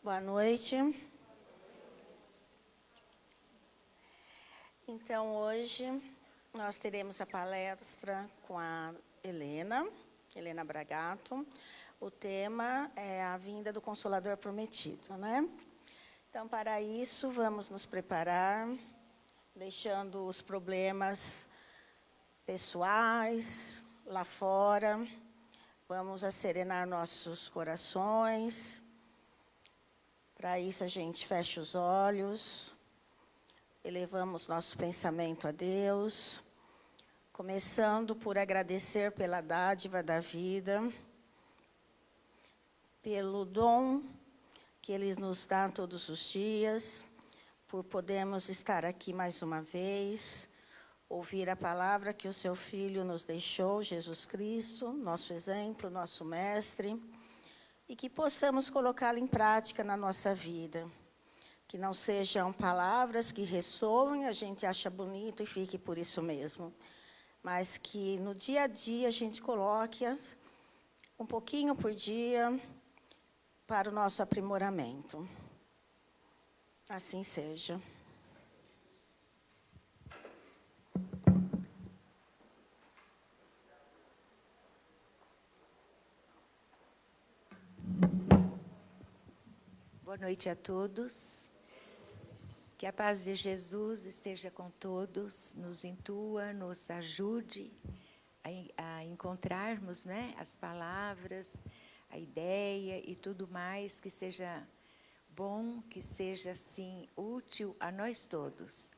Boa noite. Então, hoje, nós teremos a palestra com a Helena Bragato. O tema é a vinda do Consolador Prometido, né? Então, para isso, vamos nos preparar, deixando os problemas pessoais lá fora. Vamos asserenar nossos corações. Para isso, a gente fecha os olhos, elevamos nosso pensamento a Deus, começando por agradecer pela dádiva da vida, pelo dom que Ele nos dá todos os dias, por podermos estar aqui mais uma vez, ouvir a palavra que o Seu Filho nos deixou, Jesus Cristo, nosso exemplo, nosso mestre, e que possamos colocá-lo em prática na nossa vida. Que não sejam palavras que ressoam, a gente acha bonito e fique por isso mesmo. Mas que no dia a dia a gente coloque-as um pouquinho por dia para o nosso aprimoramento. Assim seja. Boa noite a todos. Que a paz de Jesus esteja com todos, nos intua, nos ajude a encontrarmos, né, as palavras, a ideia e tudo mais que seja bom, que seja, assim, útil a nós todos.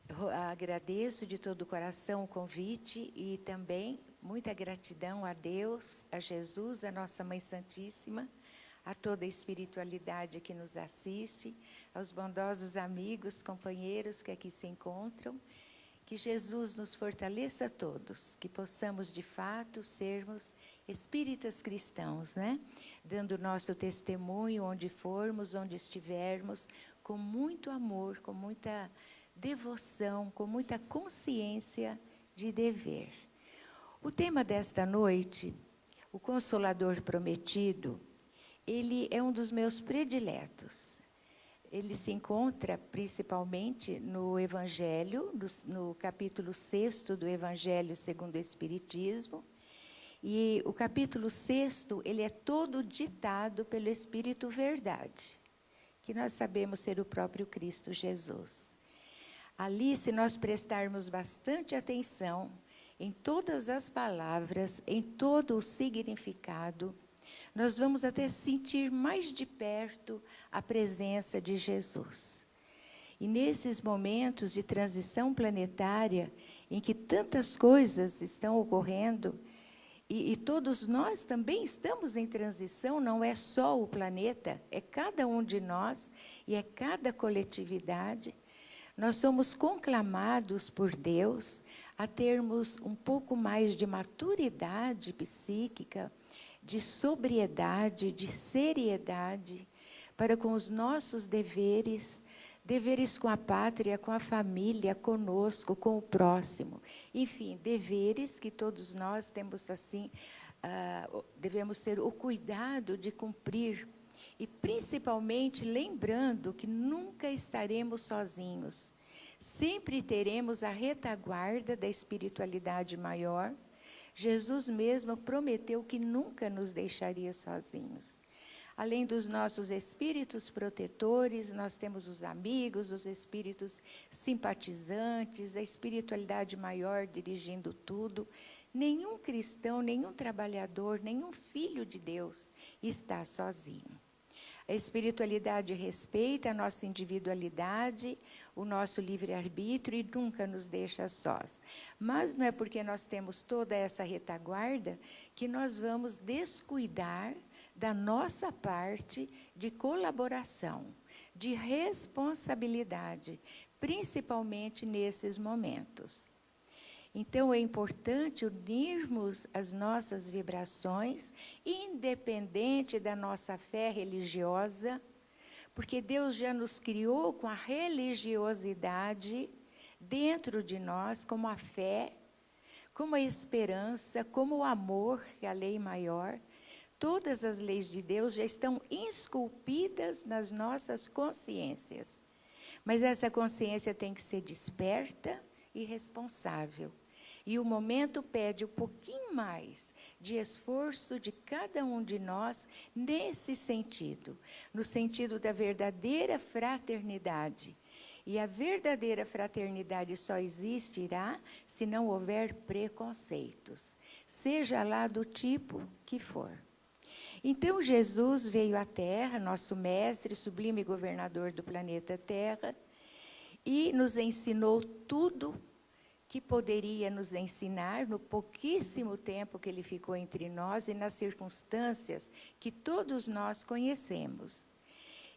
Eu agradeço de todo o coração o convite e também muita gratidão a Deus, a Jesus, a nossa Mãe Santíssima, a toda a espiritualidade que nos assiste, aos bondosos amigos, companheiros que aqui se encontram. Que Jesus nos fortaleça a todos, que possamos de fato sermos espíritas cristãos, né? Dando nosso testemunho onde formos, onde estivermos, com muito amor, com muita devoção, com muita consciência de dever. O tema desta noite, o Consolador Prometido, ele é um dos meus prediletos. Ele se encontra principalmente no Evangelho, no capítulo 6 do Evangelho segundo o Espiritismo. E o capítulo 6, ele é todo ditado pelo Espírito Verdade, que nós sabemos ser o próprio Cristo Jesus. Ali, se nós prestarmos bastante atenção em todas as palavras, em todo o significado, nós vamos até sentir mais de perto a presença de Jesus. E nesses momentos de transição planetária, em que tantas coisas estão ocorrendo, e todos nós também estamos em transição, não é só o planeta, é cada um de nós e é cada coletividade, nós somos conclamados por Deus a termos um pouco mais de maturidade psíquica, de sobriedade, de seriedade, para com os nossos deveres, deveres com a pátria, com a família, conosco, com o próximo. Enfim, deveres que todos nós temos assim, devemos ter o cuidado de cumprir. E principalmente lembrando que nunca estaremos sozinhos. Sempre teremos a retaguarda da espiritualidade maior. Jesus mesmo prometeu que nunca nos deixaria sozinhos. Além dos nossos espíritos protetores, nós temos os amigos, os espíritos simpatizantes, a espiritualidade maior dirigindo tudo. Nenhum cristão, nenhum trabalhador, nenhum filho de Deus está sozinho. A espiritualidade respeita a nossa individualidade, o nosso livre-arbítrio e nunca nos deixa sós. Mas não é porque nós temos toda essa retaguarda que nós vamos descuidar da nossa parte de colaboração, de responsabilidade, principalmente nesses momentos. Então, é importante unirmos as nossas vibrações, independente da nossa fé religiosa, porque Deus já nos criou com a religiosidade dentro de nós, como a fé, como a esperança, como o amor, que é a lei maior. todas as leis de Deus já estão esculpidas nas nossas consciências. Mas essa consciência tem que ser desperta e responsável. E o momento pede um pouquinho mais de esforço de cada um de nós nesse sentido, no sentido da verdadeira fraternidade. E a verdadeira fraternidade só existirá se não houver preconceitos, seja lá do tipo que for. Então, Jesus veio à Terra, nosso mestre, sublime governador do planeta Terra, e nos ensinou tudo que poderia nos ensinar no pouquíssimo tempo que ele ficou entre nós e nas circunstâncias que todos nós conhecemos.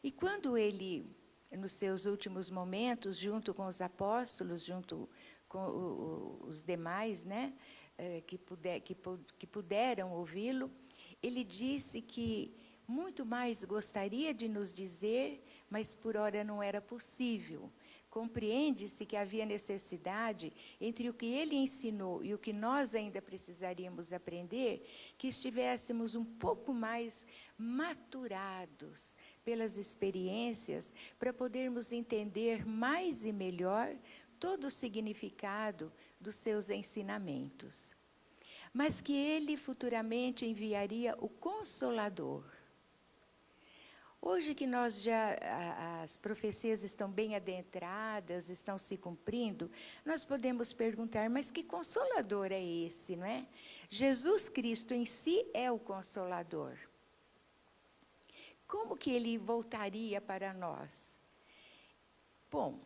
E quando ele, nos seus últimos momentos, junto com os apóstolos, junto com os demais, né, que puderam ouvi-lo, ele disse que muito mais gostaria de nos dizer, mas por ora não era possível. Compreende-se que havia necessidade, entre o que ele ensinou e o que nós ainda precisaríamos aprender, que estivéssemos um pouco mais maturados pelas experiências, para podermos entender mais e melhor todo o significado dos seus ensinamentos. Mas que ele futuramente enviaria o Consolador. Hoje que nós as profecias estão bem adentradas, estão se cumprindo, nós podemos perguntar, mas que Consolador é esse, não é? Jesus Cristo em si é o Consolador. Como que ele voltaria para nós? Bom,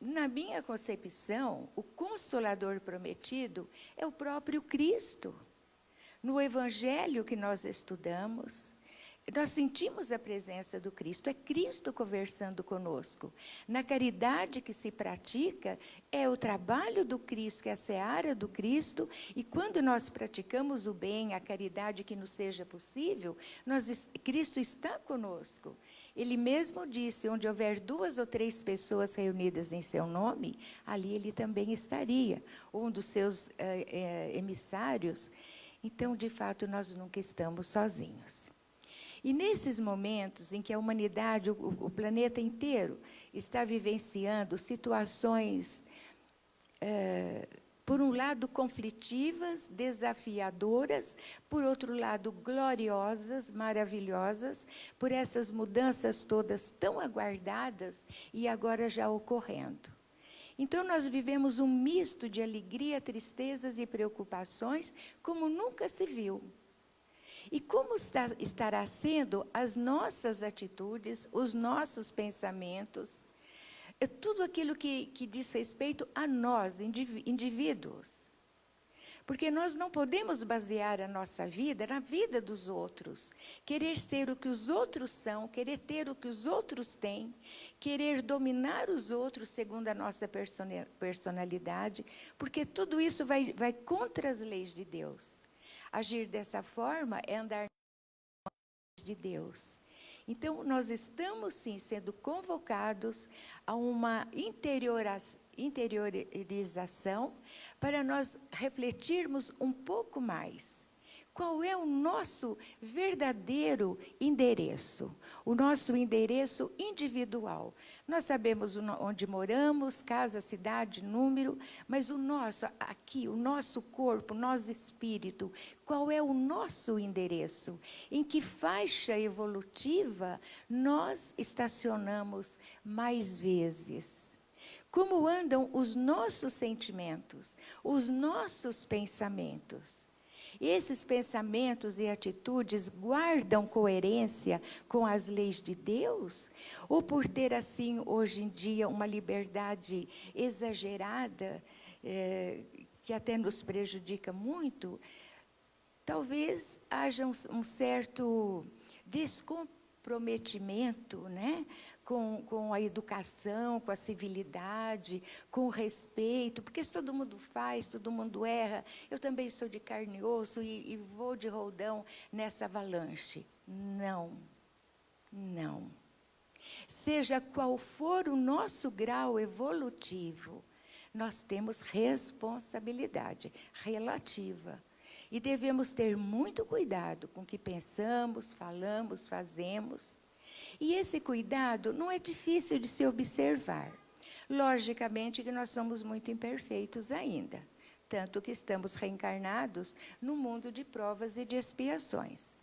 na minha concepção, o Consolador prometido é o próprio Cristo. No Evangelho que nós estudamos, nós sentimos a presença do Cristo, é Cristo conversando conosco. Na caridade que se pratica, é o trabalho do Cristo, que é a seara do Cristo, e quando nós praticamos o bem, a caridade que nos seja possível, Cristo está conosco. Ele mesmo disse, onde houver 2 ou 3 pessoas reunidas em seu nome, ali ele também estaria, um dos seus emissários. Então, de fato, nós nunca estamos sozinhos. E nesses momentos em que a humanidade, o planeta inteiro, está vivenciando situações, por um lado, conflitivas, desafiadoras, por outro lado, gloriosas, maravilhosas, por essas mudanças todas tão aguardadas e agora já ocorrendo. Então, nós vivemos um misto de alegria, tristezas e preocupações, como nunca se viu. E como estará sendo as nossas atitudes, os nossos pensamentos, tudo aquilo que diz respeito a nós, indivíduos. Porque nós não podemos basear a nossa vida na vida dos outros. Querer ser o que os outros são, querer ter o que os outros têm, querer dominar os outros segundo a nossa personalidade, porque tudo isso vai contra as leis de Deus. Agir dessa forma é andar nas leis de Deus. Então, nós estamos, sim, sendo convocados a uma interiorização para nós refletirmos um pouco mais. Qual é o nosso verdadeiro endereço? O nosso endereço individual. Nós sabemos onde moramos, casa, cidade, número, mas o nosso, aqui, o nosso corpo, o nosso espírito, qual é o nosso endereço? Em que faixa evolutiva nós estacionamos mais vezes? Como andam os nossos sentimentos, os nossos pensamentos? Esses pensamentos e atitudes guardam coerência com as leis de Deus? Ou por ter, assim, hoje em dia, uma liberdade exagerada, que até nos prejudica muito, talvez haja um certo descomprometimento, né? Com a educação, com a civilidade, com o respeito, porque se todo mundo faz, todo mundo erra, eu também sou de carne e osso e vou de roldão nessa avalanche. Não, não. Seja qual for o nosso grau evolutivo, nós temos responsabilidade relativa. E devemos ter muito cuidado com o que pensamos, falamos, fazemos. E esse cuidado não é difícil de se observar. Logicamente que nós somos muito imperfeitos ainda, tanto que estamos reencarnados num mundo de provas e de expiações.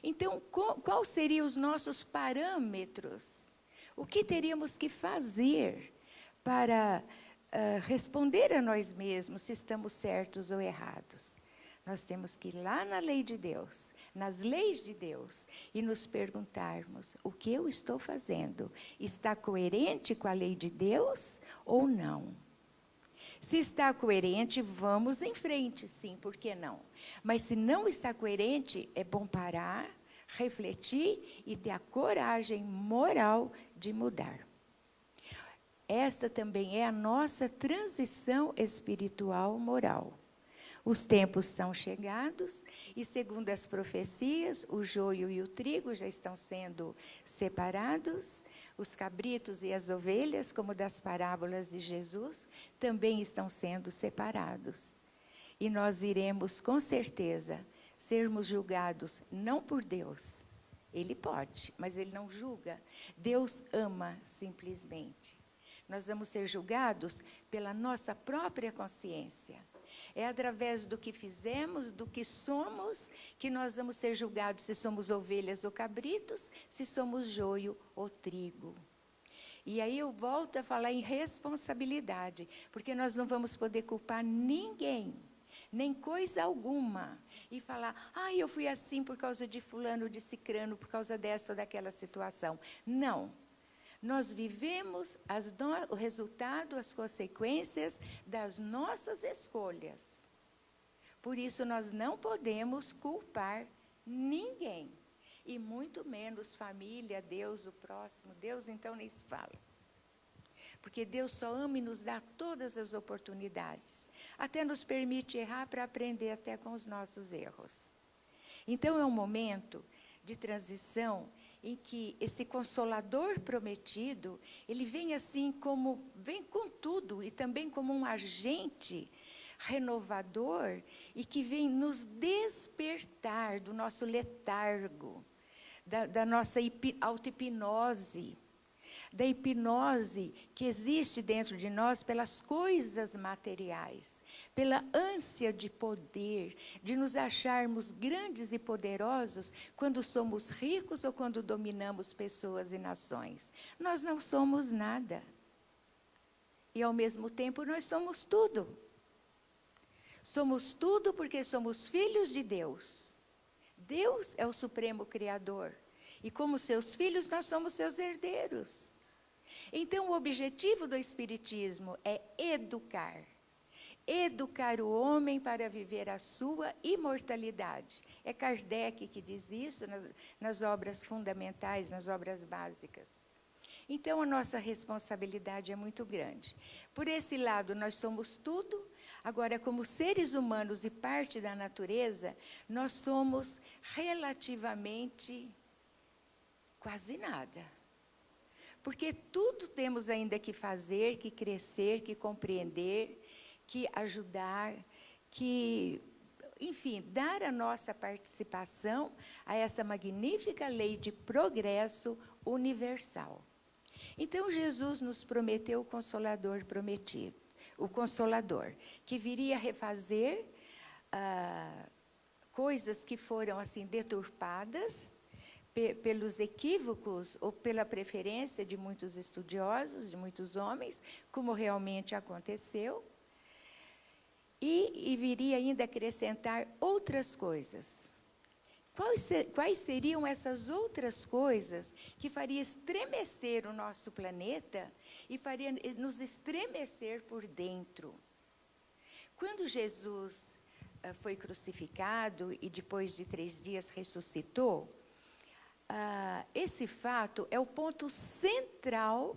Então, quais seriam os nossos parâmetros? O que teríamos que fazer para responder a nós mesmos se estamos certos ou errados? Nós temos que ir lá na lei de Deus, nas leis de Deus, e nos perguntarmos: o que eu estou fazendo? Está coerente com a lei de Deus ou não? Se está coerente, vamos em frente, sim, por que não? Mas se não está coerente, é bom parar, refletir e ter a coragem moral de mudar. Esta também é a nossa transição espiritual moral. Os tempos são chegados e, segundo as profecias, o joio e o trigo já estão sendo separados. Os cabritos e as ovelhas, como das parábolas de Jesus, também estão sendo separados. E nós iremos, com certeza, sermos julgados não por Deus. Ele pode, mas Ele não julga. Deus ama simplesmente. Nós vamos ser julgados pela nossa própria consciência. É através do que fizemos, do que somos, que nós vamos ser julgados se somos ovelhas ou cabritos, se somos joio ou trigo. E aí eu volto a falar em responsabilidade, porque nós não vamos poder culpar ninguém, nem coisa alguma, e falar: eu fui assim por causa de fulano, de cicrano, por causa dessa ou daquela situação. Não. Nós vivemos o resultado, as consequências das nossas escolhas. Por isso, nós não podemos culpar ninguém. E muito menos família, Deus, o próximo. Deus, então, nem se fala. Porque Deus só ama e nos dá todas as oportunidades. Até nos permite errar para aprender até com os nossos erros. Então, é um momento de transição em que esse Consolador prometido, ele vem assim vem com tudo, e também como um agente renovador, e que vem nos despertar do nosso letargo, da nossa auto-hipnose, da hipnose que existe dentro de nós pelas coisas materiais, pela ânsia de poder, de nos acharmos grandes e poderosos quando somos ricos ou quando dominamos pessoas e nações. Nós não somos nada. E, ao mesmo tempo, nós somos tudo. Somos tudo porque somos filhos de Deus. Deus é o Supremo Criador. E, como seus filhos, nós somos seus herdeiros. Então, o objetivo do Espiritismo é educar. Educar o homem para viver a sua imortalidade. É Kardec que diz isso nas obras fundamentais, nas obras básicas. Então, a nossa responsabilidade é muito grande. Por esse lado, nós somos tudo. Agora, como seres humanos e parte da natureza, nós somos relativamente quase nada. Porque tudo temos ainda que fazer, que crescer, que compreender, que ajudar, que, enfim, dar a nossa participação a essa magnífica lei de progresso universal. Então, Jesus nos prometeu o Consolador prometido, o Consolador, que viria refazer coisas que foram assim deturpadas pelos equívocos ou pela preferência de muitos estudiosos, de muitos homens, como realmente aconteceu. E viria ainda acrescentar outras coisas. Quais seriam essas outras coisas que faria estremecer o nosso planeta e faria nos estremecer por dentro? Quando Jesus foi crucificado e depois de 3 dias ressuscitou, esse fato é o ponto central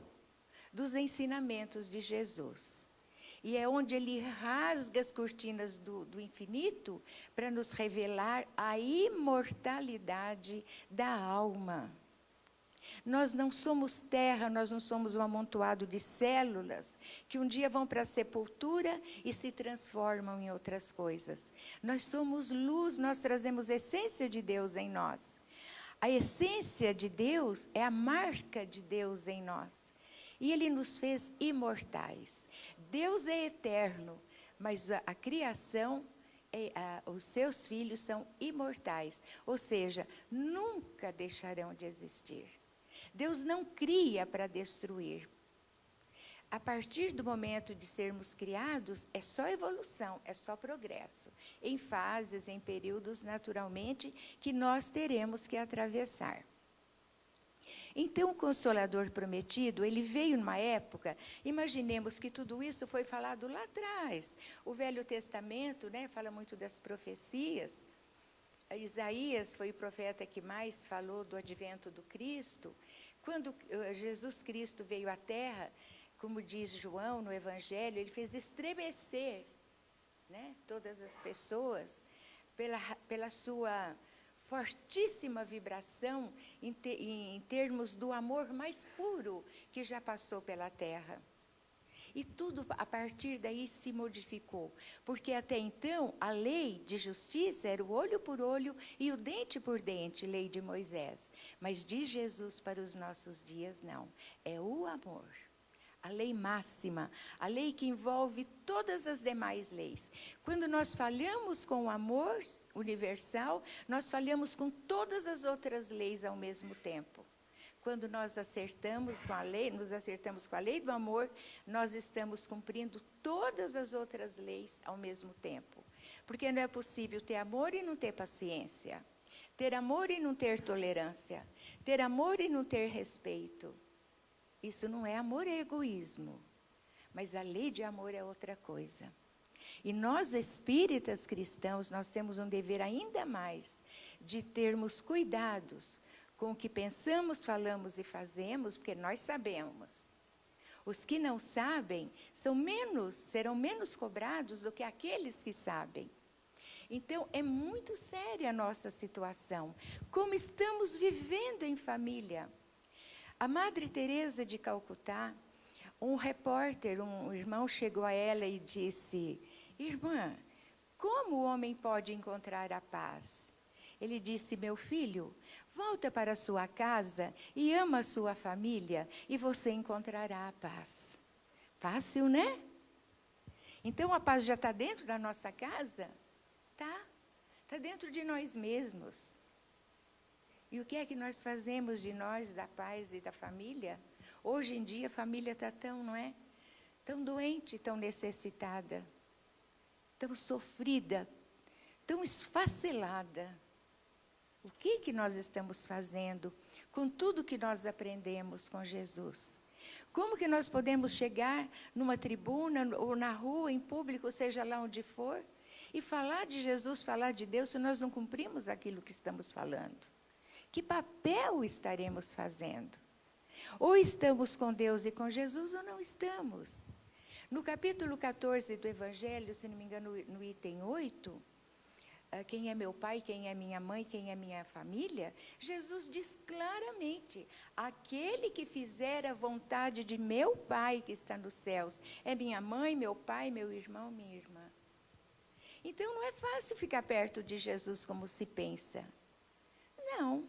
dos ensinamentos de Jesus. E é onde ele rasga as cortinas do infinito para nos revelar a imortalidade da alma. Nós não somos terra, nós não somos um amontoado de células que um dia vão para a sepultura e se transformam em outras coisas. Nós somos luz, nós trazemos a essência de Deus em nós. A essência de Deus é a marca de Deus em nós. E Ele nos fez imortais. Deus é eterno, mas a criação, os seus filhos são imortais. Ou seja, nunca deixarão de existir. Deus não cria para destruir. A partir do momento de sermos criados, é só evolução, é só progresso. Em fases, em períodos, naturalmente, que nós teremos que atravessar. Então, o Consolador prometido, ele veio numa época, imaginemos que tudo isso foi falado lá atrás. O Velho Testamento, né, fala muito das profecias. Isaías foi o profeta que mais falou do advento do Cristo. Quando Jesus Cristo veio à Terra, como diz João no Evangelho, ele fez estremecer, né, todas as pessoas pela sua fortíssima vibração em termos do amor mais puro que já passou pela Terra. E tudo, a partir daí, se modificou. Porque até então, a lei de justiça era o olho por olho e o dente por dente, lei de Moisés. Mas de Jesus para os nossos dias, não. É o amor. A lei máxima, a lei que envolve todas as demais leis. Quando nós falhamos com o amor universal, nós falhamos com todas as outras leis ao mesmo tempo. Quando nós acertamos com a lei, nos acertamos com a lei do amor, nós estamos cumprindo todas as outras leis ao mesmo tempo. Porque não é possível ter amor e não ter paciência, ter amor e não ter tolerância, ter amor e não ter respeito. Isso não é amor, é egoísmo. Mas a lei de amor é outra coisa. E nós, espíritas cristãos, nós temos um dever ainda mais de termos cuidados com o que pensamos, falamos e fazemos, porque nós sabemos. Os que não sabem serão menos cobrados do que aqueles que sabem. Então, é muito séria a nossa situação. Como estamos vivendo em família. A Madre Teresa de Calcutá, um repórter, um irmão chegou a ela e disse: irmã, como o homem pode encontrar a paz? Ele disse: meu filho, volta para a sua casa e ama a sua família e você encontrará a paz. Fácil, né? Então, a paz já está dentro da nossa casa? Tá. Está dentro de nós mesmos. E o que é que nós fazemos de nós, da paz e da família? Hoje em dia, a família está tão, não é? Tão doente, tão necessitada, tão sofrida, tão esfacelada. O que nós estamos fazendo com tudo que nós aprendemos com Jesus? Como que nós podemos chegar numa tribuna ou na rua, em público, seja lá onde for, e falar de Jesus, falar de Deus, se nós não cumprimos aquilo que estamos falando? Que papel estaremos fazendo? Ou estamos com Deus e com Jesus, ou não estamos. No capítulo 14 do Evangelho, se não me engano, no item 8, quem é meu pai, quem é minha mãe, quem é minha família, Jesus diz claramente: aquele que fizer a vontade de meu pai que está nos céus, é minha mãe, meu pai, meu irmão, minha irmã. Então, não é fácil ficar perto de Jesus como se pensa. Não.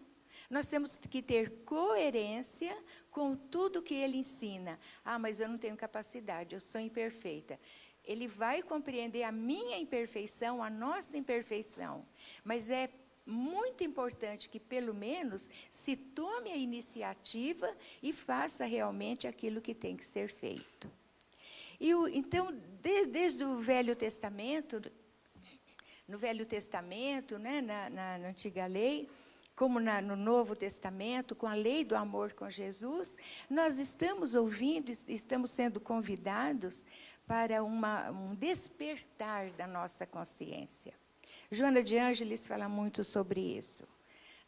Nós temos que ter coerência com tudo que ele ensina. Ah, mas eu não tenho capacidade, eu sou imperfeita. Ele vai compreender a minha imperfeição, a nossa imperfeição. Mas é muito importante que, pelo menos, se tome a iniciativa e faça realmente aquilo que tem que ser feito. Então, desde o Velho Testamento, no Velho Testamento, né, na Antiga Lei, como no Novo Testamento, com a lei do amor com Jesus, nós estamos ouvindo, estamos sendo convidados para um despertar da nossa consciência. Joana de Ângeles fala muito sobre isso.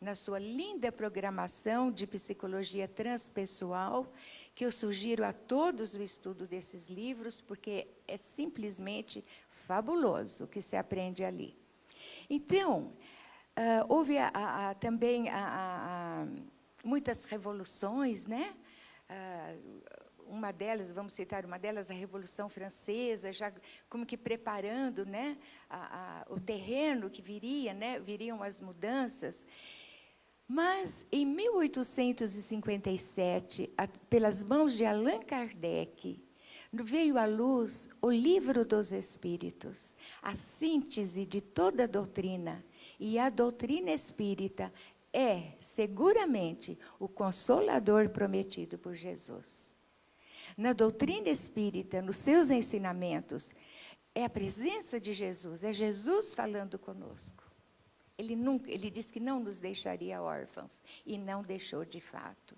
Na sua linda programação de psicologia transpessoal, que eu sugiro a todos o estudo desses livros, porque é simplesmente fabuloso o que se aprende ali. Então, houve também muitas revoluções, né? Uma delas, vamos citar uma delas, a Revolução Francesa, já como que preparando, né, o terreno que viria, né, viriam as mudanças. Mas, em 1857, pelas mãos de Allan Kardec, veio à luz o Livro dos Espíritos, a síntese de toda a doutrina. E a doutrina espírita é, seguramente, o Consolador prometido por Jesus. Na doutrina espírita, nos seus ensinamentos, é a presença de Jesus, é Jesus falando conosco. Ele disse que não nos deixaria órfãos, e não deixou de fato.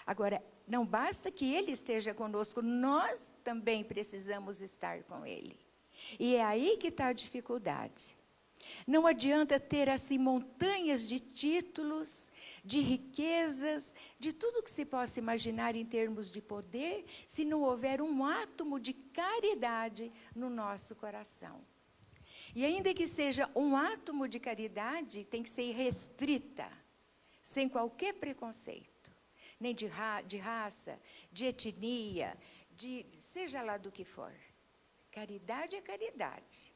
Agora, não basta que Ele esteja conosco, nós também precisamos estar com Ele. E é aí que está a dificuldade. Não adianta ter assim montanhas de títulos, de riquezas, de tudo que se possa imaginar em termos de poder, se não houver um átomo de caridade no nosso coração. E ainda que seja um átomo de caridade, tem que ser irrestrita, sem qualquer preconceito, nem de raça, de etnia, seja lá do que for. Caridade é caridade.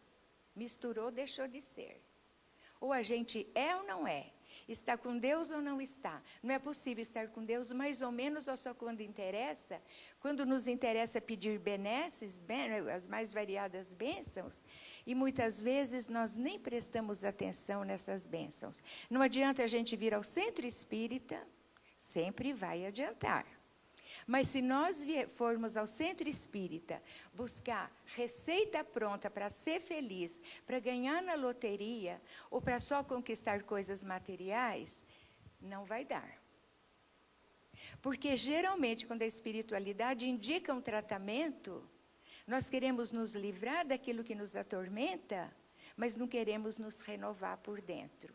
Misturou, deixou de ser. Ou a gente é ou não é. Está com Deus ou não está. Não é possível estar com Deus mais ou menos ou só quando interessa. Quando nos interessa pedir benesses, as mais variadas bênçãos, e muitas vezes nós nem prestamos atenção nessas bênçãos. Não adianta a gente vir ao centro espírita, sempre vai adiantar. Mas se nós formos ao centro espírita buscar receita pronta para ser feliz, para ganhar na loteria, ou para só conquistar coisas materiais, não vai dar. Porque geralmente, quando a espiritualidade indica um tratamento, nós queremos nos livrar daquilo que nos atormenta, mas não queremos nos renovar por dentro.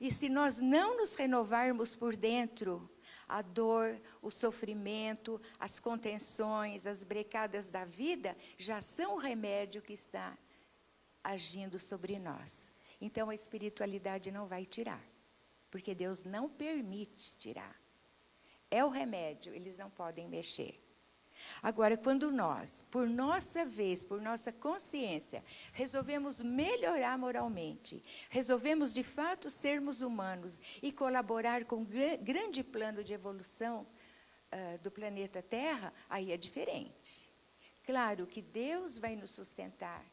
E se nós não nos renovarmos por dentro, a dor, o sofrimento, as contenções, as brecadas da vida, já são o remédio que está agindo sobre nós. Então, a espiritualidade não vai tirar, porque Deus não permite tirar. É o remédio, eles não podem mexer. Agora, quando nós, por nossa vez, por nossa consciência, resolvemos melhorar moralmente, resolvemos de fato sermos humanos e colaborar com o grande plano de evolução do planeta Terra, aí é diferente. Claro que Deus vai nos sustentar.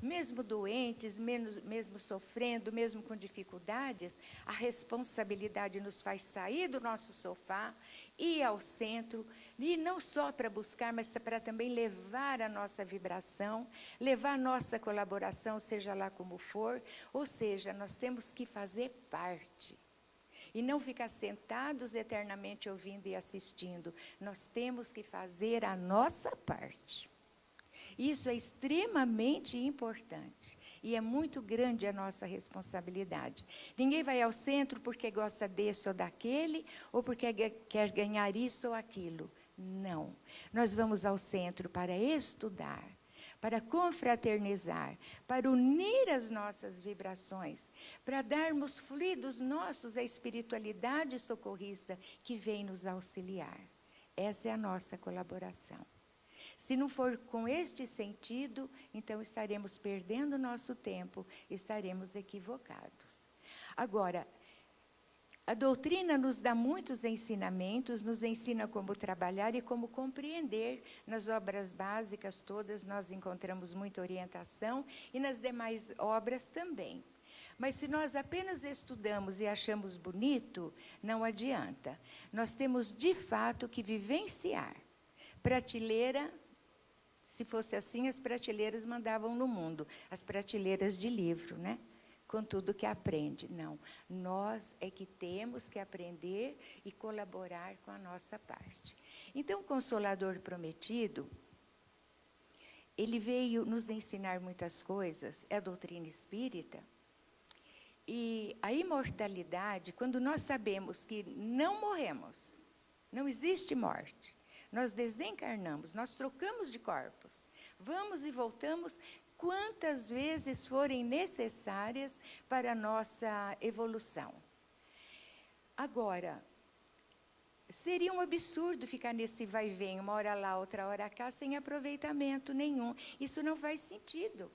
Mesmo doentes, mesmo sofrendo, mesmo com dificuldades, a responsabilidade nos faz sair do nosso sofá, ir ao centro, e não só para buscar, mas para também levar a nossa vibração, levar a nossa colaboração, seja lá como for, ou seja, nós temos que fazer parte. E não ficar sentados eternamente ouvindo e assistindo, nós temos que fazer a nossa parte. Isso é extremamente importante e é muito grande a nossa responsabilidade. Ninguém vai ao centro porque gosta desse ou daquele, ou porque quer ganhar isso ou aquilo. Não. Nós vamos ao centro para estudar, para confraternizar, para unir as nossas vibrações, para darmos fluidos nossos à espiritualidade socorrista que vem nos auxiliar. Essa é a nossa colaboração. Se não for com este sentido, então estaremos perdendo nosso tempo, estaremos equivocados. Agora, a doutrina nos dá muitos ensinamentos, nos ensina como trabalhar e como compreender. Nas obras básicas todas nós encontramos muita orientação e nas demais obras também. Mas se nós apenas estudamos e achamos bonito, não adianta. Nós temos de fato que vivenciar. Prateleira, se fosse assim, as prateleiras mandavam no mundo, as prateleiras de livro, né? Com tudo que aprende. Não, nós é que temos que aprender e colaborar com a nossa parte. Então, o Consolador Prometido, ele veio nos ensinar muitas coisas, é a doutrina espírita, e a imortalidade, quando nós sabemos que não morremos, não existe morte, nós desencarnamos, nós trocamos de corpos, vamos e voltamos quantas vezes forem necessárias para a nossa evolução. Agora, seria um absurdo ficar nesse vai e vem, uma hora lá, outra hora cá, sem aproveitamento nenhum. Isso não faz sentido.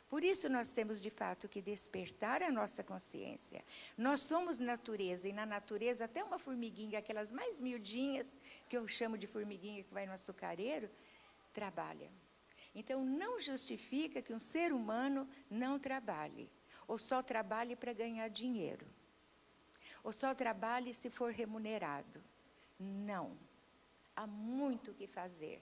Por isso nós temos, de fato, que despertar a nossa consciência. Nós somos natureza, e na natureza até uma formiguinha, aquelas mais miudinhas, que eu chamo de formiguinha que vai no açucareiro, trabalha. Então, não justifica que um ser humano não trabalhe, ou só trabalhe para ganhar dinheiro, ou só trabalhe se for remunerado. Não. Há muito o que fazer.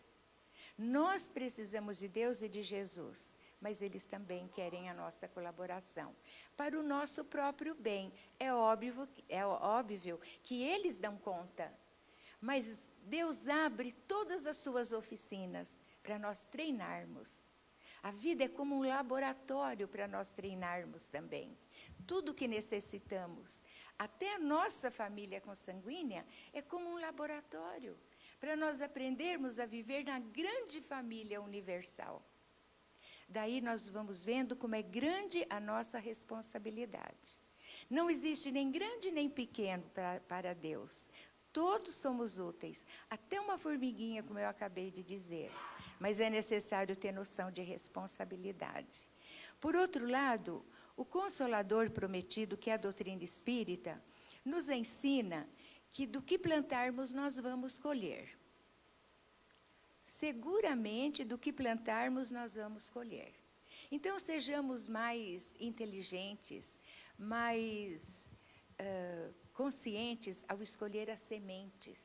Nós precisamos de Deus e de Jesus, mas eles também querem a nossa colaboração, para o nosso próprio bem. É óbvio que eles dão conta, mas Deus abre todas as suas oficinas para nós treinarmos. A vida é como um laboratório para nós treinarmos também. Tudo que necessitamos, até a nossa família consanguínea, é como um laboratório, para nós aprendermos a viver na grande família universal. Daí nós vamos vendo como é grande a nossa responsabilidade. Não existe nem grande nem pequeno para Deus. Todos somos úteis, até uma formiguinha, como eu acabei de dizer. Mas é necessário ter noção de responsabilidade. Por outro lado, o Consolador prometido, que é a doutrina espírita, nos ensina que do que plantarmos nós vamos colher. Seguramente, do que plantarmos nós vamos colher. Então, sejamos mais inteligentes, mais conscientes ao escolher as sementes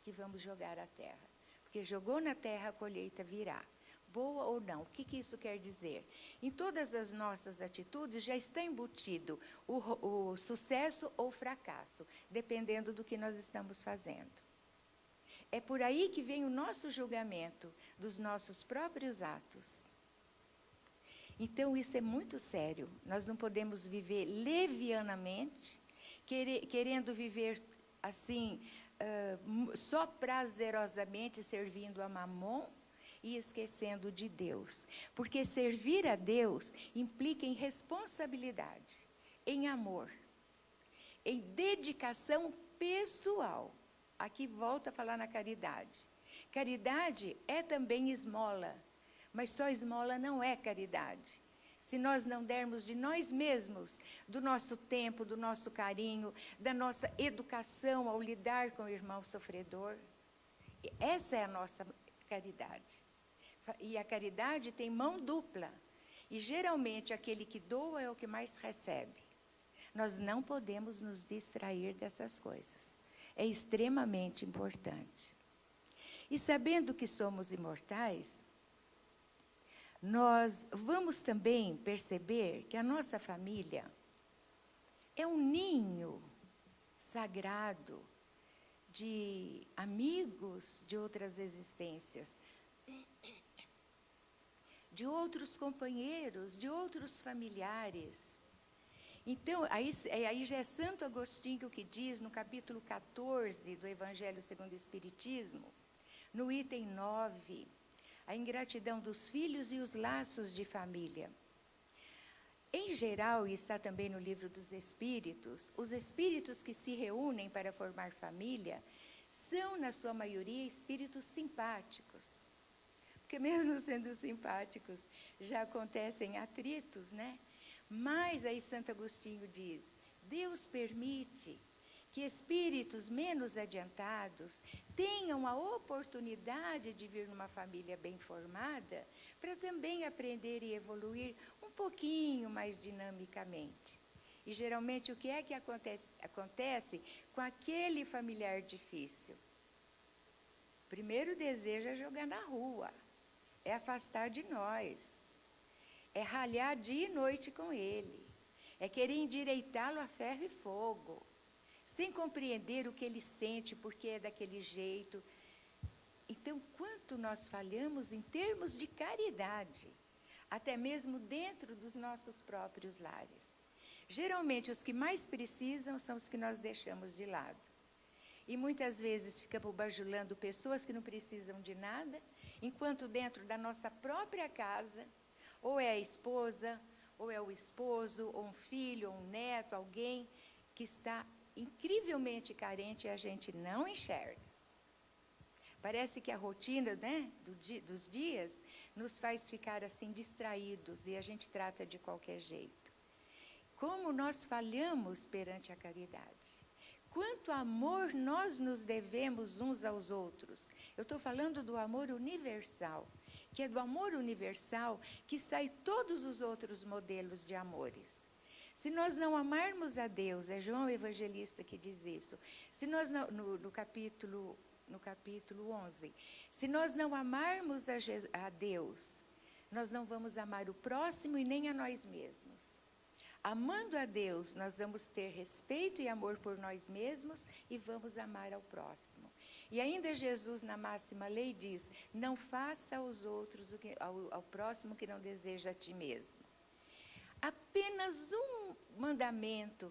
que vamos jogar à terra. Porque jogou na terra, a colheita virá. Boa ou não. O que isso quer dizer? Em todas as nossas atitudes já está embutido o sucesso ou o fracasso, dependendo do que nós estamos fazendo. É por aí que vem o nosso julgamento dos nossos próprios atos. Então, isso é muito sério. Nós não podemos viver levianamente, querendo viver assim, só prazerosamente, servindo a Mamon e esquecendo de Deus. Porque servir a Deus implica em responsabilidade, em amor, em dedicação pessoal. Aqui volta a falar na caridade. Caridade é também esmola, mas só esmola não é caridade. Se nós não dermos de nós mesmos, do nosso tempo, do nosso carinho, da nossa educação ao lidar com o irmão sofredor, essa é a nossa caridade. E a caridade tem mão dupla. E geralmente aquele que doa é o que mais recebe. Nós não podemos nos distrair dessas coisas. É extremamente importante. E sabendo que somos imortais, nós vamos também perceber que a nossa família é um ninho sagrado de amigos de outras existências, de outros companheiros, de outros familiares. Então, aí já é Santo Agostinho que diz, no capítulo 14 do Evangelho segundo o Espiritismo, no item 9, a ingratidão dos filhos e os laços de família. Em geral, e está também no livro dos Espíritos, os espíritos que se reúnem para formar família são, na sua maioria, espíritos simpáticos. Porque mesmo sendo simpáticos, já acontecem atritos, né? Mas aí Santo Agostinho diz, Deus permite que espíritos menos adiantados tenham a oportunidade de vir numa família bem formada para também aprender e evoluir um pouquinho mais dinamicamente. E geralmente o que é que acontece com aquele familiar difícil? Primeiro desejo é jogar na rua, é afastar de nós. É ralhar dia e noite com ele. É querer endireitá-lo a ferro e fogo. Sem compreender o que ele sente, porque é daquele jeito. Então, quanto nós falhamos em termos de caridade, até mesmo dentro dos nossos próprios lares. Geralmente, os que mais precisam são os que nós deixamos de lado. E muitas vezes ficamos bajulando pessoas que não precisam de nada, enquanto dentro da nossa própria casa, ou é a esposa, ou é o esposo, ou um filho, ou um neto, alguém que está incrivelmente carente e a gente não enxerga. Parece que a rotina, né, dos dias nos faz ficar assim distraídos e a gente trata de qualquer jeito. Como nós falhamos perante a caridade. Quanto amor nós nos devemos uns aos outros. Eu estou falando do amor universal, que é do amor universal que sai todos os outros modelos de amores. Se nós não amarmos a Deus, é João Evangelista que diz isso, se nós não, no capítulo 11, se nós não amarmos a Deus, nós não vamos amar o próximo e nem a nós mesmos. Amando a Deus, nós vamos ter respeito e amor por nós mesmos e vamos amar ao próximo. E ainda Jesus, na máxima lei, diz, não faça aos outros, ao próximo que não deseja a ti mesmo. Apenas um mandamento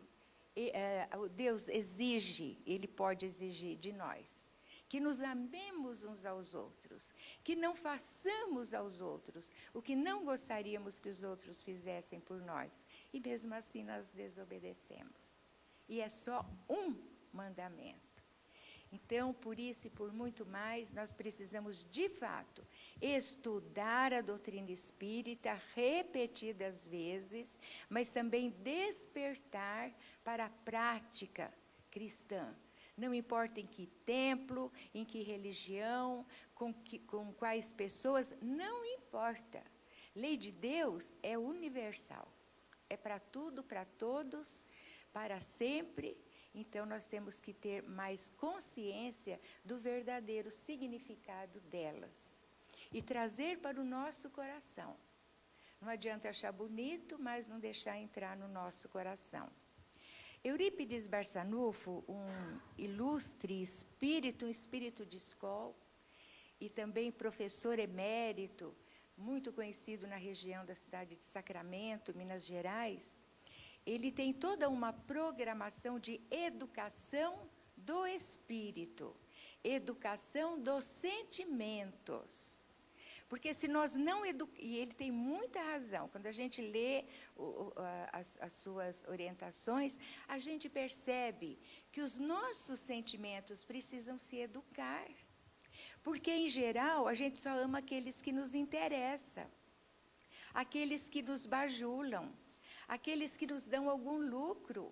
Deus exige, Ele pode exigir de nós. Que nos amemos uns aos outros, que não façamos aos outros o que não gostaríamos que os outros fizessem por nós. E mesmo assim nós desobedecemos. E é só um mandamento. Então, por isso e por muito mais, nós precisamos, de fato, estudar a doutrina espírita repetidas vezes, mas também despertar para a prática cristã. Não importa em que templo, em que religião, com quais pessoas, não importa. Lei de Deus é universal. É para tudo, para todos, para sempre. Então, nós temos que ter mais consciência do verdadeiro significado delas. E trazer para o nosso coração. Não adianta achar bonito, mas não deixar entrar no nosso coração. Eurípides Barçanufo, um ilustre espírito, um espírito de escola, e também professor emérito, muito conhecido na região da cidade de Sacramento, Minas Gerais, ele tem toda uma programação de educação do espírito, educação dos sentimentos. Porque se nós não educamos, e ele tem muita razão, quando a gente lê as suas orientações, a gente percebe que os nossos sentimentos precisam se educar. Porque, em geral, a gente só ama aqueles que nos interessam, aqueles que nos bajulam, aqueles que nos dão algum lucro,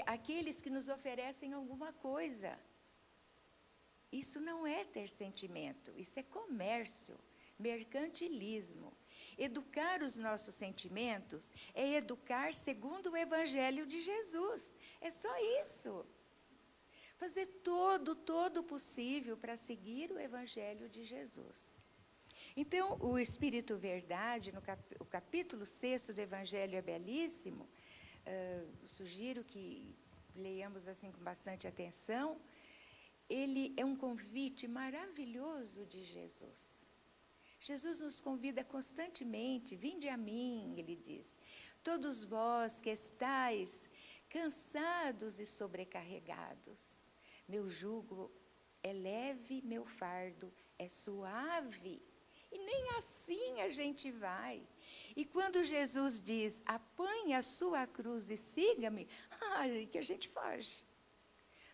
aqueles que nos oferecem alguma coisa. Isso não é ter sentimento, isso é comércio, mercantilismo. Educar os nossos sentimentos é educar segundo o Evangelho de Jesus. É só isso. Fazer todo o possível para seguir o Evangelho de Jesus. Então, o Espírito Verdade, o capítulo 6 do Evangelho é belíssimo. Sugiro que leiamos assim com bastante atenção. Ele é um convite maravilhoso de Jesus. Jesus nos convida constantemente, vinde a mim, ele diz, todos vós que estáis cansados e sobrecarregados, meu jugo é leve, meu fardo é suave. E nem assim a gente vai. E quando Jesus diz, apanhe a sua cruz e siga-me, que a gente foge.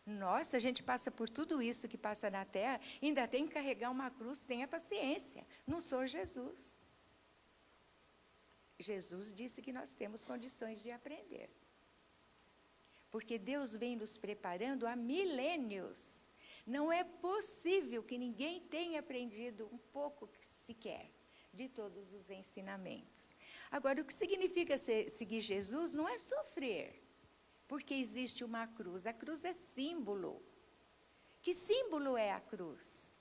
Nossa, a gente passa por tudo isso que passa na terra, ainda tem que carregar uma cruz, tenha paciência. Não sou Jesus. Jesus disse que nós temos condições de aprender. Porque Deus vem nos preparando há milênios. Não é possível que ninguém tenha aprendido um pouco sequer de todos os ensinamentos. Agora, o que significa seguir Jesus não é sofrer. Porque existe uma cruz. A cruz é símbolo. Que símbolo é a cruz?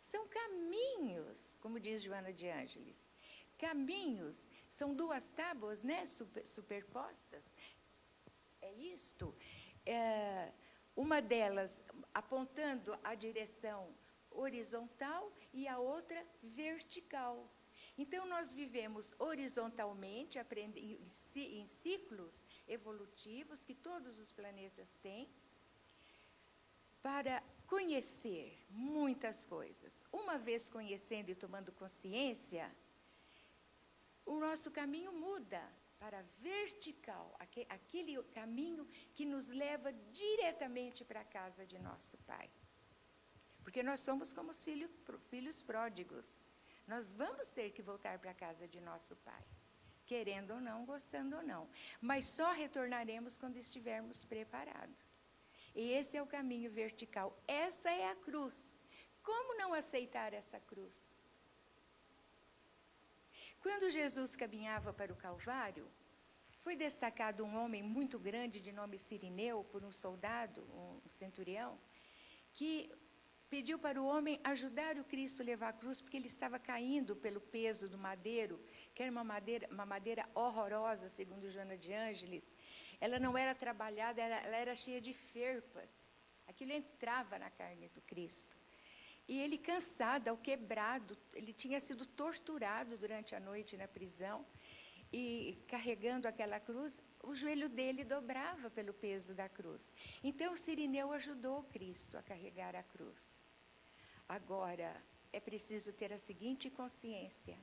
São caminhos, como diz Joana de Ângeles. Caminhos, são duas tábuas, né, superpostas. É isto. Uma delas apontando a direção horizontal e a outra vertical. Então, nós vivemos horizontalmente, em ciclos evolutivos que todos os planetas têm, para conhecer muitas coisas. Uma vez conhecendo e tomando consciência, o nosso caminho muda. para a vertical, aquele caminho que nos leva diretamente para a casa de nosso Pai. Porque nós somos como os filhos pródigos. Nós vamos ter que voltar para a casa de nosso Pai, querendo ou não, gostando ou não. Mas só retornaremos quando estivermos preparados. E esse é o caminho vertical. Essa é a cruz. Como não aceitar essa cruz? Quando Jesus caminhava para o Calvário, foi destacado um homem muito grande de nome Cirineu, por um soldado, um centurião, que pediu para o homem ajudar o Cristo a levar a cruz, porque ele estava caindo pelo peso do madeiro, que era uma madeira horrorosa, segundo Joana de Ângeles. Ela não era trabalhada, ela era cheia de ferpas. Aquilo entrava na carne do Cristo. E ele, cansado, quebrado, ele tinha sido torturado durante a noite na prisão, e carregando aquela cruz, o joelho dele dobrava pelo peso da cruz. Então, o Cirineu ajudou Cristo a carregar a cruz. Agora, é preciso ter a seguinte consciência: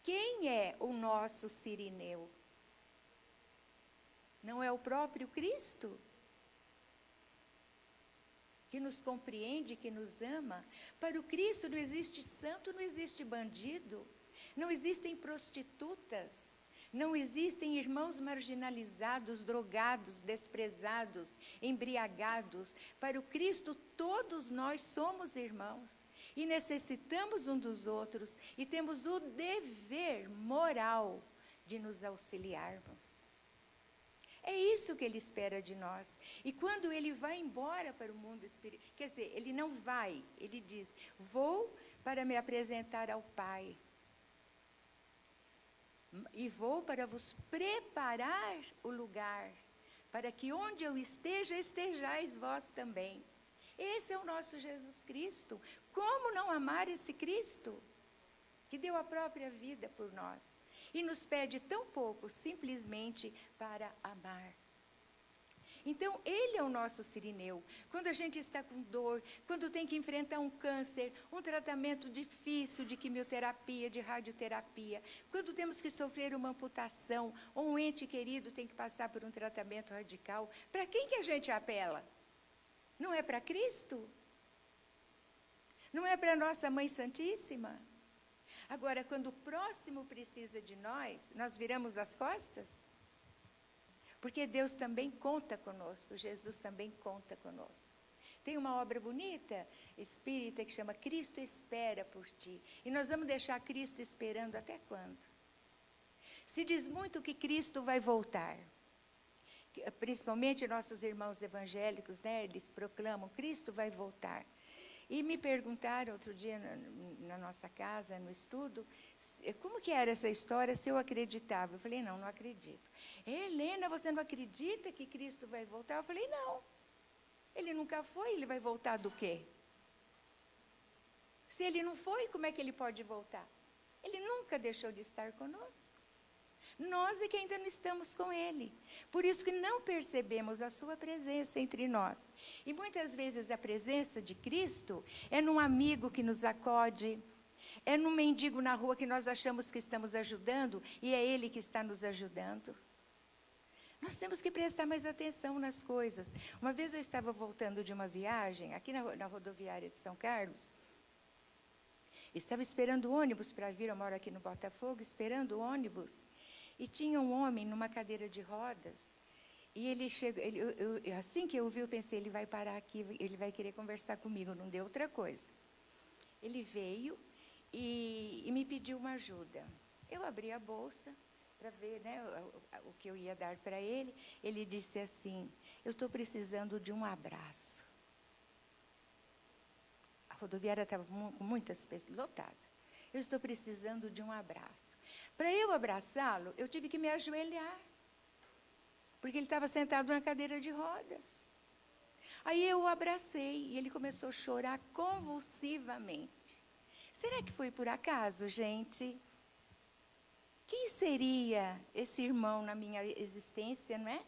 quem é o nosso Cirineu? Não é o próprio Cristo? Que nos compreende, que nos ama. Para o Cristo não existe santo, não existe bandido, não existem prostitutas, não existem irmãos marginalizados, drogados, desprezados, embriagados. Para o Cristo, todos nós somos irmãos e necessitamos um dos outros e temos o dever moral de nos auxiliarmos. É isso que ele espera de nós. E quando ele vai embora para o mundo espiritual, quer dizer, ele não vai, ele diz: vou para me apresentar ao Pai. E vou para vos preparar o lugar, para que onde eu esteja, estejais vós também. Esse é o nosso Jesus Cristo. Como não amar esse Cristo, que deu a própria vida por nós? E nos pede tão pouco, simplesmente para amar. Então, ele é o nosso Cirineu. Quando a gente está com dor, quando tem que enfrentar um câncer, um tratamento difícil de quimioterapia, de radioterapia, quando temos que sofrer uma amputação, ou um ente querido tem que passar por um tratamento radical, para quem que a gente apela? Não é para Cristo? Não é para nossa Mãe Santíssima? Agora, quando o próximo precisa de nós, nós viramos as costas? Porque Deus também conta conosco, Jesus também conta conosco. Tem uma obra bonita, espírita, que chama Cristo Espera por Ti. E nós vamos deixar Cristo esperando até quando? Se diz muito que Cristo vai voltar. Principalmente nossos irmãos evangélicos, né, eles proclamam: Cristo vai voltar. E me perguntaram outro dia na nossa casa, no estudo, como que era essa história, se eu acreditava. Eu falei: não acredito. Helena, você não acredita que Cristo vai voltar? Eu falei: não. Ele nunca foi, ele vai voltar do quê? Se ele não foi, como é que ele pode voltar? Ele nunca deixou de estar conosco. Nós é que ainda não estamos com ele. Por isso que não percebemos a sua presença entre nós. E muitas vezes a presença de Cristo é num amigo que nos acode, é num mendigo na rua que nós achamos que estamos ajudando e é ele que está nos ajudando. Nós temos que prestar mais atenção nas coisas. Uma vez eu estava voltando de uma viagem, aqui na rodoviária de São Carlos. Estava esperando o ônibus para vir, eu moro aqui no Botafogo, esperando o ônibus. E tinha um homem numa cadeira de rodas. E ele chegou, assim que eu vi, eu pensei: ele vai parar aqui, ele vai querer conversar comigo, não deu outra coisa. Ele veio e me pediu uma ajuda. Eu abri a bolsa para ver, né, o que eu ia dar para ele. Ele disse assim: eu estou precisando de um abraço. A rodoviária estava com muitas pessoas, lotada. Eu estou precisando de um abraço. Para eu abraçá-lo, eu tive que me ajoelhar, porque ele estava sentado na cadeira de rodas. Aí eu o abracei e ele começou a chorar convulsivamente. Será que foi por acaso, gente? Quem seria esse irmão na minha existência, não é?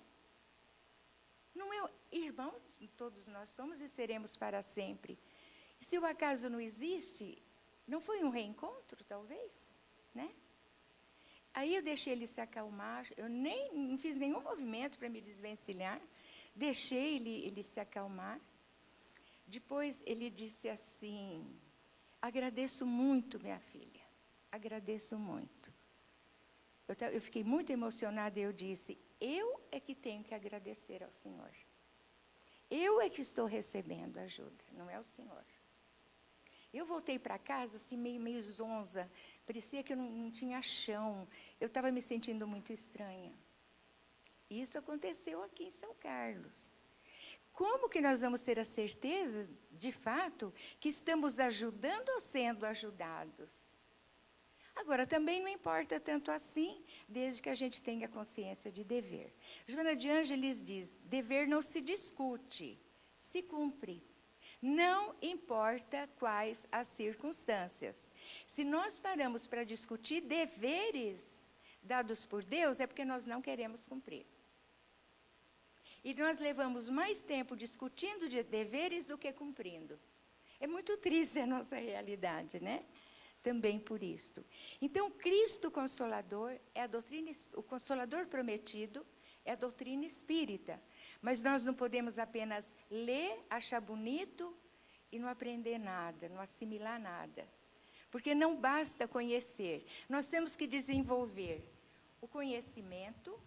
Não é irmãos, todos nós somos e seremos para sempre. E se o acaso não existe, não foi um reencontro, talvez, né? Aí eu deixei ele se acalmar, eu nem não fiz nenhum movimento para me desvencilhar, deixei ele se acalmar. Depois ele disse assim: agradeço muito, minha filha, agradeço muito. Eu fiquei muito emocionada e eu disse: eu é que tenho que agradecer ao Senhor. Eu é que estou recebendo ajuda, não é o Senhor. Eu voltei para casa assim, meio zonza, parecia que eu não tinha chão, eu estava me sentindo muito estranha. E isso aconteceu aqui em São Carlos. Como que nós vamos ter a certeza, de fato, que estamos ajudando ou sendo ajudados? Agora, também não importa tanto assim, desde que a gente tenha consciência de dever. Joana de Ângeles diz: dever não se discute, se cumpre. Não importa quais as circunstâncias. Se nós paramos para discutir deveres dados por Deus, é porque nós não queremos cumprir. E nós levamos mais tempo discutindo de deveres do que cumprindo. É muito triste a nossa realidade, né? Também por isto. Então, Cristo Consolador é a doutrina, o Consolador prometido é a doutrina espírita. Mas nós não podemos apenas ler, achar bonito e não aprender nada, não assimilar nada. Porque não basta conhecer. Nós temos que desenvolver o conhecimento,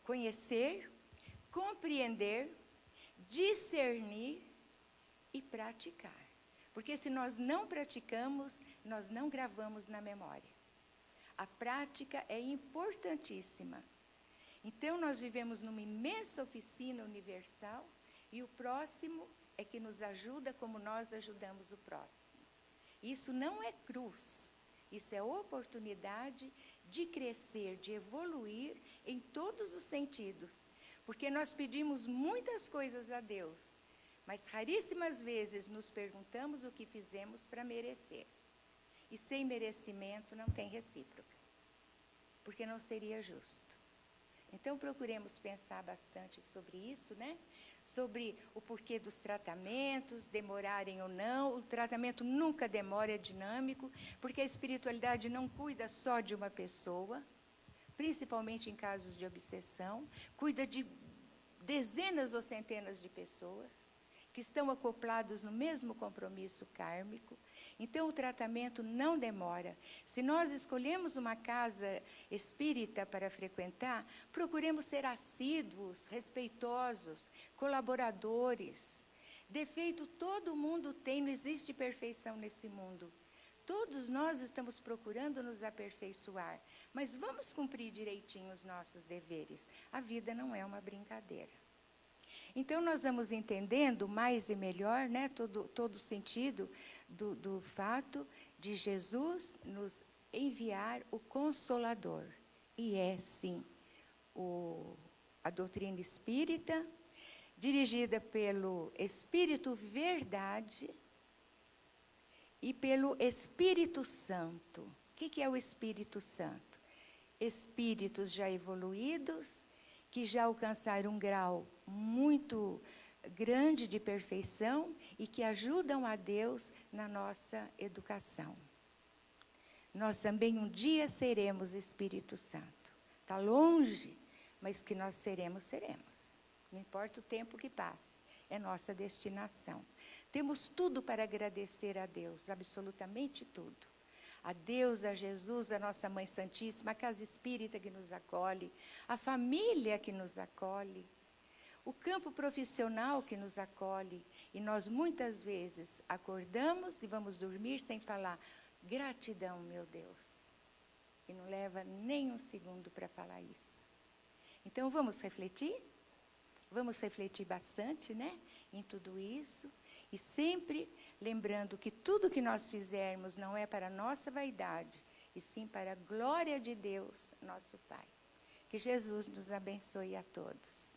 conhecer, compreender, discernir e praticar. Porque se nós não praticamos, nós não gravamos na memória. A prática é importantíssima. Então, nós vivemos numa imensa oficina universal e o próximo é que nos ajuda como nós ajudamos o próximo. Isso não é cruz, isso é oportunidade de crescer, de evoluir em todos os sentidos. Porque nós pedimos muitas coisas a Deus, mas raríssimas vezes nos perguntamos o que fizemos para merecer. E sem merecimento não tem recíproca, porque não seria justo. Então, procuremos pensar bastante sobre isso, né? Sobre o porquê dos tratamentos, demorarem ou não. O tratamento nunca demora, é dinâmico, porque a espiritualidade não cuida só de uma pessoa, principalmente em casos de obsessão, cuida de dezenas ou centenas de pessoas que estão acoplados no mesmo compromisso kármico. Então, o tratamento não demora. Se nós escolhemos uma casa espírita para frequentar, procuremos ser assíduos, respeitosos, colaboradores. Defeito todo mundo tem, não existe perfeição nesse mundo. Todos nós estamos procurando nos aperfeiçoar, mas vamos cumprir direitinho os nossos deveres. A vida não é uma brincadeira. Então, nós vamos entendendo mais e melhor, né, todo o sentido do fato de Jesus nos enviar o Consolador. E é, sim, a doutrina espírita, dirigida pelo Espírito Verdade e pelo Espírito Santo. O que é o Espírito Santo? Espíritos já evoluídos, que já alcançaram um grau muito grande de perfeição e que ajudam a Deus na nossa educação. Nós também um dia seremos Espírito Santo. Está longe, mas que nós seremos, seremos. Não importa o tempo que passe, é nossa destinação. Temos tudo para agradecer a Deus, absolutamente tudo. A Deus, a Jesus, a nossa Mãe Santíssima, a casa espírita que nos acolhe, a família que nos acolhe, o campo profissional que nos acolhe. E nós muitas vezes acordamos e vamos dormir sem falar: gratidão, meu Deus. E não leva nem um segundo para falar isso. Então, vamos refletir? Vamos refletir bastante, né, em tudo isso. E sempre lembrando que tudo que nós fizermos não é para a nossa vaidade, e sim para a glória de Deus, nosso Pai. Que Jesus nos abençoe a todos.